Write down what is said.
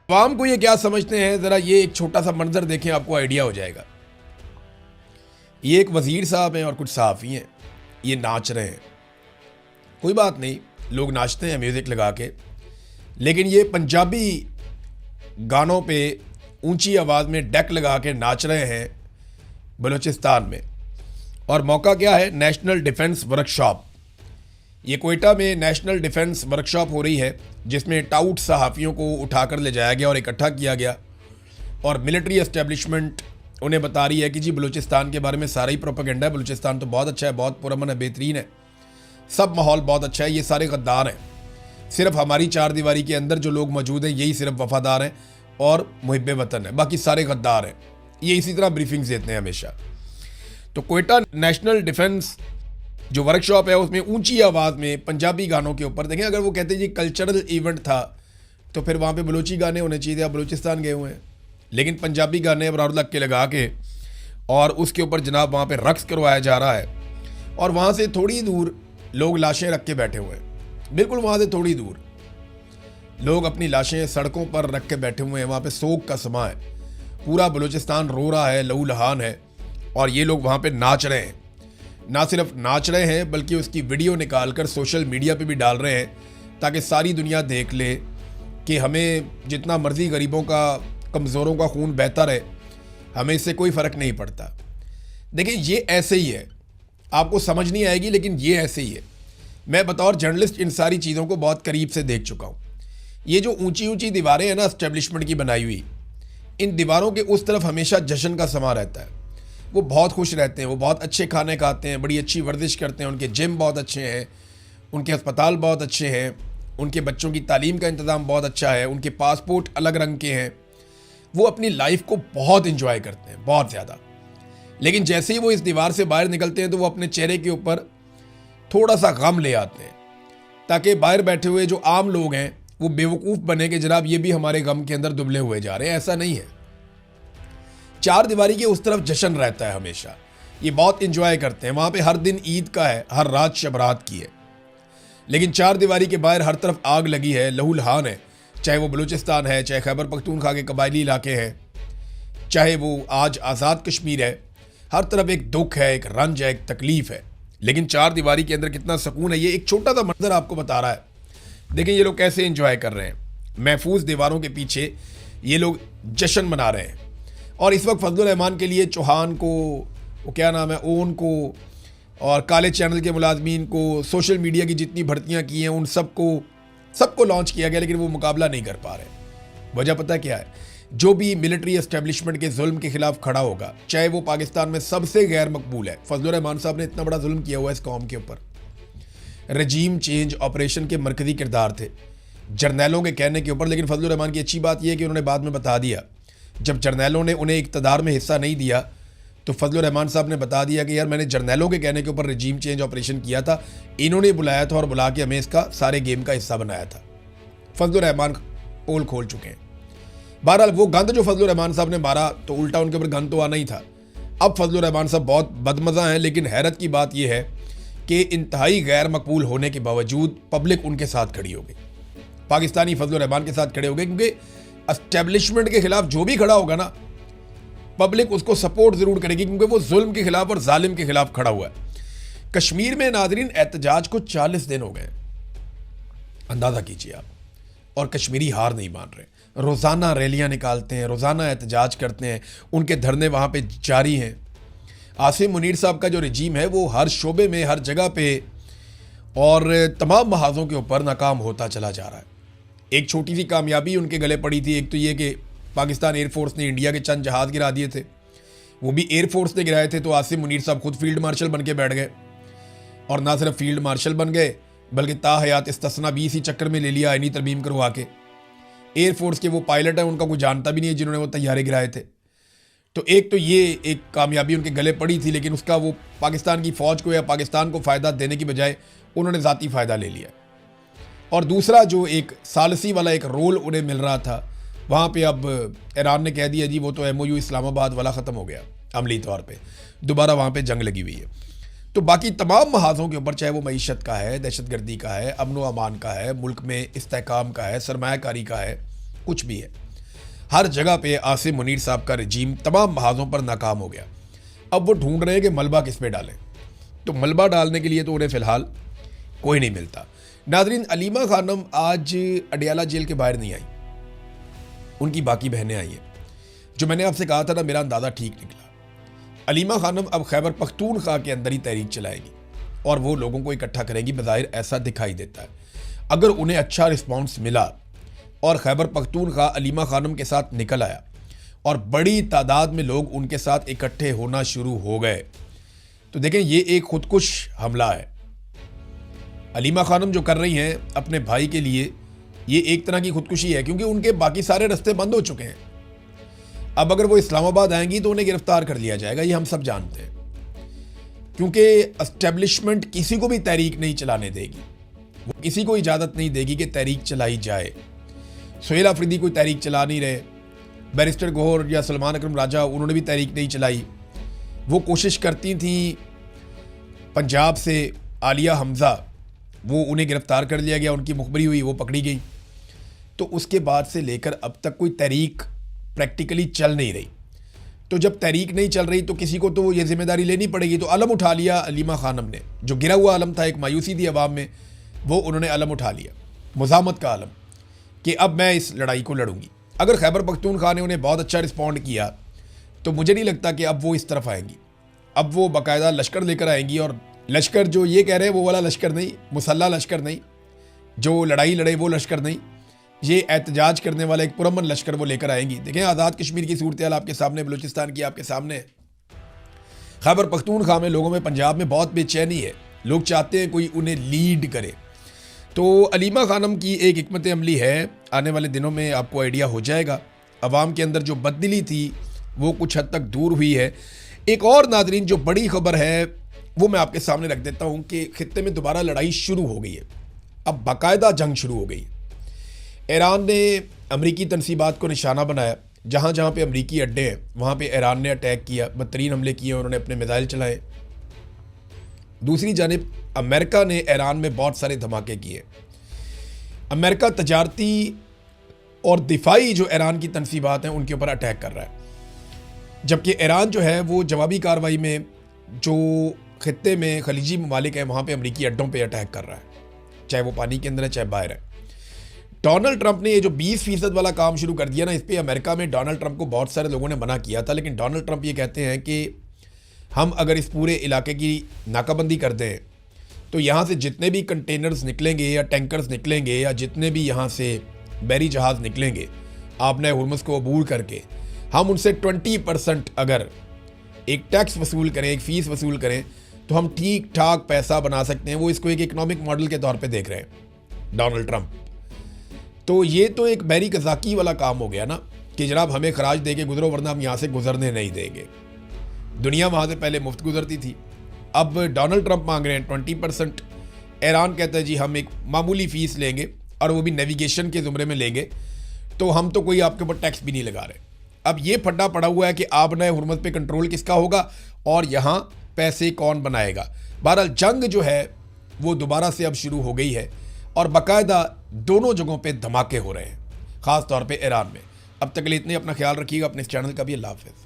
आवाम को ये क्या समझते हैं, ज़रा ये एक छोटा सा मंजर देखें, आपको आइडिया हो जाएगा। ये एक वज़ीर साहब हैं और कुछ सहाफ़ी हैं, ये नाच रहे हैं। कोई बात नहीं, लोग नाचते हैं म्यूज़िक लगा के, लेकिन ये पंजाबी गानों पे ऊंची आवाज़ में डेक लगा के नाच रहे हैं बलूचिस्तान में। और मौका क्या है? National defence workshop. ये कोयटा में नेशनल डिफेंस वर्कशॉप हो रही है, जिसमें टाउट सहाफ़ियों को उठाकर ले जाया गया और इकट्ठा किया गया। और मिलिट्री एस्टेब्लिशमेंट उन्हें बता रही है कि जी बलूचिस्तान के बारे में सारा ही प्रोपेगेंडा है, बलूचिस्तान तो बहुत अच्छा है, बहुत पुरअमन है, बेहतरीन है, सब माहौल बहुत अच्छा है, ये सारे गद्दार हैं। सिर्फ हमारी चार दीवारी के अंदर जो लोग मौजूद हैं यही सिर्फ वफादार हैं और मुहिब्बे वतन है, बाकी सारे गद्दार हैं। ये इसी तरह ब्रीफिंग्स देते हैं हमेशा। तो कोयटा नेशनल डिफेंस जो वर्कशॉप है उसमें ऊंची आवाज़ में पंजाबी गानों के ऊपर, देखें, अगर वो कहते हैं जी कल्चरल इवेंट था तो फिर वहाँ पे बलूची गाने होने चाहिए, आप बलूचिस्तान गए हुए हैं, लेकिन पंजाबी गाने बराबर के लगा के और उसके ऊपर जनाब वहाँ पे रक्स करवाया जा रहा है। और वहाँ से थोड़ी दूर लोग लाशें रख के बैठे हुए हैं, बिल्कुल वहाँ से थोड़ी दूर लोग अपनी लाशें सड़कों पर रख के बैठे हुए हैं। वहाँ पे सोग का समा है, पूरा बलूचिस्तान रो रहा है, लहू लहान है, और ये लोग वहाँ पे नाच रहे हैं। ना सिर्फ नाच रहे हैं बल्कि उसकी वीडियो निकालकर सोशल मीडिया पे भी डाल रहे हैं ताकि सारी दुनिया देख ले कि हमें जितना मर्जी गरीबों का, कमज़ोरों का खून बहता रहे, हमें इससे कोई फ़र्क नहीं पड़ता। देखिए, ये ऐसे ही है, आपको समझ नहीं आएगी लेकिन ये ऐसे ही है। मैं बतौर जर्नलिस्ट इन सारी चीज़ों को बहुत करीब से देख चुका हूँ। ये जो ऊंची ऊंची दीवारें हैं ना एस्टेब्लिशमेंट की बनाई हुई, इन दीवारों के उस तरफ हमेशा जश्न का समा रहता है। वो बहुत खुश रहते हैं, वो बहुत अच्छे खाने खाते हैं, बड़ी अच्छी वर्जिश करते हैं, उनके जिम बहुत अच्छे हैं, उनके अस्पताल बहुत अच्छे हैं, उनके बच्चों की तालीम का इंतज़ाम बहुत अच्छा है, उनके पासपोर्ट अलग रंग के हैं। वो अपनी लाइफ को बहुत इंजॉय करते हैं, बहुत ज़्यादा। लेकिन जैसे ही वो इस दीवार से बाहर निकलते हैं तो वो अपने चेहरे के ऊपर थोड़ा सा गम ले आते हैं, ताकि बाहर बैठे हुए जो आम लोग हैं वो बेवकूफ़ बने कि जनाब ये भी हमारे गम के अंदर दुबले हुए जा रहे हैं। ऐसा नहीं है। चार दीवारी के उस तरफ जश्न रहता है हमेशा, ये बहुत इंजॉय करते हैं। वहाँ पे हर दिन ईद का है, हर रात शबरात की है, लेकिन चार दीवारी के बाहर हर तरफ आग लगी है, लहू लहान है। चाहे वो बलूचिस्तान है, चाहे खैबर पख्तूनख्वा के कबायली इलाके हैं, चाहे वो आज आज़ाद कश्मीर है, हर तरफ एक दुख है, एक रंज है, एक तकलीफ है। लेकिन चार दीवारी के अंदर कितना सुकून है, ये एक छोटा सा मंजर आपको बता रहा है। देखिए ये लोग कैसे एंजॉय कर रहे हैं, महफूज दीवारों के पीछे ये लोग जश्न मना रहे हैं। और इस वक्त फजलुर रहमान के लिए चौहान को, वो क्या नाम है, ओन को, और काले चैनल के मुलाजमीन को, सोशल मीडिया की जितनी भर्तियाँ की हैं उन सबको लॉन्च किया गया, लेकिन वो मुकाबला नहीं कर पा रहे। वजह पता क्या है? जो भी मिलिट्री एस्टेब्लिशमेंट के जुल्म के खिलाफ खड़ा होगा, चाहे वो पाकिस्तान में सबसे गैर मकबूल है, फजलुर रहमान साहब ने इतना बड़ा जुल्म किया हुआ है इस कौम के ऊपर। रजीम चेंज ऑपरेशन के मरकजी किरदार थे जर्नैलों के कहने के ऊपर, लेकिन फजलुर रहमान की अच्छी बात यह है कि उन्होंने बाद में बता दिया, जब जर्नैलों ने उन्हें इक़्तिदार में हिस्सा नहीं दिया तो फजलुर रहमान साहब ने बता दिया कि यार मैंने जर्नैलों के कहने के ऊपर रजीम चेंज ऑपरेशन किया था, इन्होंने बुलाया था और बुला के हमें इसका सारे गेम का हिस्सा बनाया था। फजलुर रहमान पोल खोल चुके हैं। बहरहाल वो गंद जो फजलुर रहमान साहब ने मारा तो उल्टा उनके ऊपर गंद तो आना ही था। अब फजलुर रहमान साहब बहुत बदमज़ा हैं, लेकिन हैरत की बात यह है कि इंतहाई गैर मकबूल होने के बावजूद पब्लिक उनके साथ खड़ी हो गई, पाकिस्तानी फजलुर रहमान के साथ खड़े हो गए, क्योंकि एस्टेब्लिशमेंट के खिलाफ जो भी खड़ा होगा ना, पब्लिक उसको सपोर्ट जरूर करेगी, क्योंकि वो जुल्म के खिलाफ और जालिम के खिलाफ खड़ा हुआ है। कश्मीर में नाजरीन एहतजाज को 40 दिन हो गए, अंदाजा कीजिए आप, और कश्मीरी हार नहीं मान रहे। रोज़ाना रैलियां निकालते हैं, रोज़ाना एहतजाज करते हैं, उनके धरने वहाँ पे जारी हैं। आसिम मुनीर साहब का जो रजीम है वो हर शोबे में, हर जगह पे और तमाम महाजों के ऊपर नाकाम होता चला जा रहा है। एक छोटी सी कामयाबी उनके गले पड़ी थी, एक तो ये कि पाकिस्तान एयरफोर्स ने इंडिया के चंद जहाज़ गिरा दिए थे, वो भी एयरफोर्स ने गिराए थे, तो आसिम मुनीर साहब खुद फील्ड मार्शल बन के बैठ गए, और ना सिर्फ फील्ड मार्शल बन गए बल्कि ताहयात इस्तिस्ना भी इसी चक्कर में ले लिया, इन्हीं तरमीम करवा के। एयरफोर्स के वो पायलट हैं, उनका कोई जानता भी नहीं है जिन्होंने वो तैयारे गिराए थे। तो एक तो ये एक कामयाबी उनके गले पड़ी थी, लेकिन उसका वो पाकिस्तान की फ़ौज को या पाकिस्तान को फ़ायदा देने की बजाय उन्होंने ज़ाती फ़ायदा ले लिया। और दूसरा जो एक सालसी वाला एक रोल उन्हें मिल रहा था, वहाँ पे अब ईरान ने कह दिया जी वो तो MOU इस्लामाबाद वाला ख़त्म हो गया, अमली तौर पे दोबारा वहाँ पे जंग लगी हुई है। तो बाकी तमाम महाजों के ऊपर, चाहे वो मईशत का है, दहशतगर्दी का है, अमन व अमान का है, मुल्क में इस्तेहकाम का है, सरमायाकारी का है, कुछ भी है, हर जगह पे आसिम मुनीर साहब का रजीम तमाम महाजों पर नाकाम हो गया। अब वो ढूंढ रहे हैं कि मलबा किस पे डालें। तो मलबा डालने के लिए तो उन्हें फ़िलहाल कोई नहीं मिलता। नाज़रीन, अलीमा खानम आज अडियाला जेल के बाहर नहीं आई, उनकी बाकी बहनें आई हैं। जो मैंने आपसे कहा था ना, मेरा अंदाज़ा ठीक निकला। अलीमा खानम अब खैबर पख्तूनख्वा के अंदर ही तहरीक चलाएगी और वो लोगों को इकट्ठा करेगी, बज़ाहिर ऐसा दिखाई देता है। अगर उन्हें अच्छा रिस्पॉन्स मिला और खैबर पख्तूनख्वा अलीमा खानम के साथ निकल आया और बड़ी तादाद में लोग उनके साथ इकट्ठे होना शुरू हो गए, तो देखें ये एक खुदकुश हमला है। अलीमा खानम जो कर रही हैं अपने भाई के लिए, ये एक तरह की खुदकुशी है, क्योंकि उनके बाकी सारे रास्ते बंद हो चुके हैं। अब अगर वो इस्लामाबाद आएंगी तो उन्हें गिरफ्तार कर लिया जाएगा, ये हम सब जानते हैं, क्योंकि एस्टेब्लिशमेंट किसी को भी तहरीक नहीं चलाने देगी। वो किसी को इजाज़त नहीं देगी कि तहरीक चलाई जाए। सुहेल अफरीदी कोई तहरीक चला नहीं रहे, बैरिस्टर गौहर या सलमान अकरम राजा, उन्होंने भी तहरीक नहीं चलाई। वो कोशिश करती थी पंजाब से आलिया हमज़ा, वो उन्हें गिरफ्तार कर लिया गया, उनकी मुखबरी हुई, वो पकड़ी गई। तो उसके बाद से लेकर अब तक कोई तहरीक प्रैक्टिकली चल नहीं रही। तो जब तहरीक नहीं चल रही तो किसी को तो ये जिम्मेदारी लेनी पड़ेगी। तो अलम उठा लिया अलीमा खानम ने, जो गिरा हुआ अलम था, एक मायूसी थी अवाम में, वो उन्होंने अलम उठा लिया, मुज़ामत का अलम, कि अब मैं इस लड़ाई को लड़ूंगी। अगर खैबर पख्तूनख्वा ने उन्हें बहुत अच्छा रिस्पॉन्ड किया तो मुझे नहीं लगता कि अब वो इस तरफ आएंगी। अब वो बाकायदा लश्कर लेकर आएंगी, और लश्कर जो ये कह रहे हैं वो वाला लश्कर नहीं, मुसल्ला लश्कर नहीं, जो लड़ाई लड़े वो लश्कर नहीं, ये एहतजाज करने वाला एक पुरअमन लश्कर वो लेकर आएंगी। देखें, आज़ाद कश्मीर की सूरत हाल आपके सामने, बलूचिस्तान की आपके सामने, खैबर पख्तूनख्वा में लोगों में, पंजाब में बहुत बेचैनी है। लोग चाहते हैं कोई उन्हें लीड करे। तो अलीमा खानम की एक हिकमत अमली है, आने वाले दिनों में आपको आइडिया हो जाएगा। अवाम के अंदर जो बददिली थी वो कुछ हद तक दूर हुई है। एक और नाज़रीन जो बड़ी खबर है वो मैं आपके सामने रख देता हूँ कि खित्ते में दोबारा लड़ाई शुरू हो गई है। अब बाकायदा जंग शुरू हो गई है। ईरान ने अमरीकी तनसीबात को निशाना बनाया। जहाँ जहाँ पे अमरीकी अड्डे हैं वहाँ पे ईरान ने अटैक किया, बदतरीन हमले किए, उन्होंने अपने मिसाइल चलाए। दूसरी जानिब अमेरिका ने ईरान में बहुत सारे धमाके किए। अमेरिका तजारती और दिफाई जो ईरान की तनसीबात हैं उनके ऊपर अटैक कर रहा है, जबकि ईरान जो है वो जवाबी कार्रवाई में जो खित्ते में खलीजी ममालिक हैं वहाँ पे अमरीकी अड्डों पे अटैक कर रहा है, चाहे वो पानी के अंदर है चाहे बाहर है। डोनाल्ड ट्रंप ने ये जो 20% वाला काम शुरू कर दिया ना, इस पर अमेरिका में डोनाल्ड ट्रंप को बहुत सारे लोगों ने मना किया था, लेकिन डोनाल्ड ट्रंप ये कहते हैं कि हम अगर इस पूरे इलाके की नाकाबंदी कर दें तो यहाँ से जितने भी कंटेनर्स निकलेंगे या टैंकर्स निकलेंगे या जितने भी यहाँ से बहरी जहाज़ निकलेंगे आपने हुर्मुज़ को अबूर करके, हम उनसे 20% अगर एक टैक्स वसूल करें, एक फ़ीस वसूल करें, तो हम ठीक ठाक पैसा बना सकते हैं। वो इसको एक इकनॉमिक मॉडल के तौर पे देख रहे हैं डोनाल्ड ट्रंप। तो ये तो एक बहरी कज़ाकी वाला काम हो गया ना कि जनाब हमें खराज दे के गुजरो वरना हम यहाँ से गुजरने नहीं देंगे। दुनिया वहाँ से पहले मुफ्त गुजरती थी, अब डोनाल्ड ट्रंप मांग रहे हैं 20%। ईरान कहता है जी हम एक मामूली फ़ीस लेंगे और वो भी नेविगेशन के ज़ुमरे में लेंगे, तो हम तो कोई आपके ऊपर टैक्स भी नहीं लगा रहे। अब ये फड्डा पड़ा हुआ है कि आबना हुर्मुज़ पे कंट्रोल किसका होगा और यहाँ पैसे कौन बनाएगा। बहरहाल जंग जो है वो दोबारा से अब शुरू हो गई है और बाकायदा दोनों जगहों पे धमाके हो रहे हैं, ख़ास तौर पे ईरान में। अब तक के लिए इतने, अपना ख्याल रखिएगा, अपने इस चैनल का भी। अल्लाह हाफ़िज़।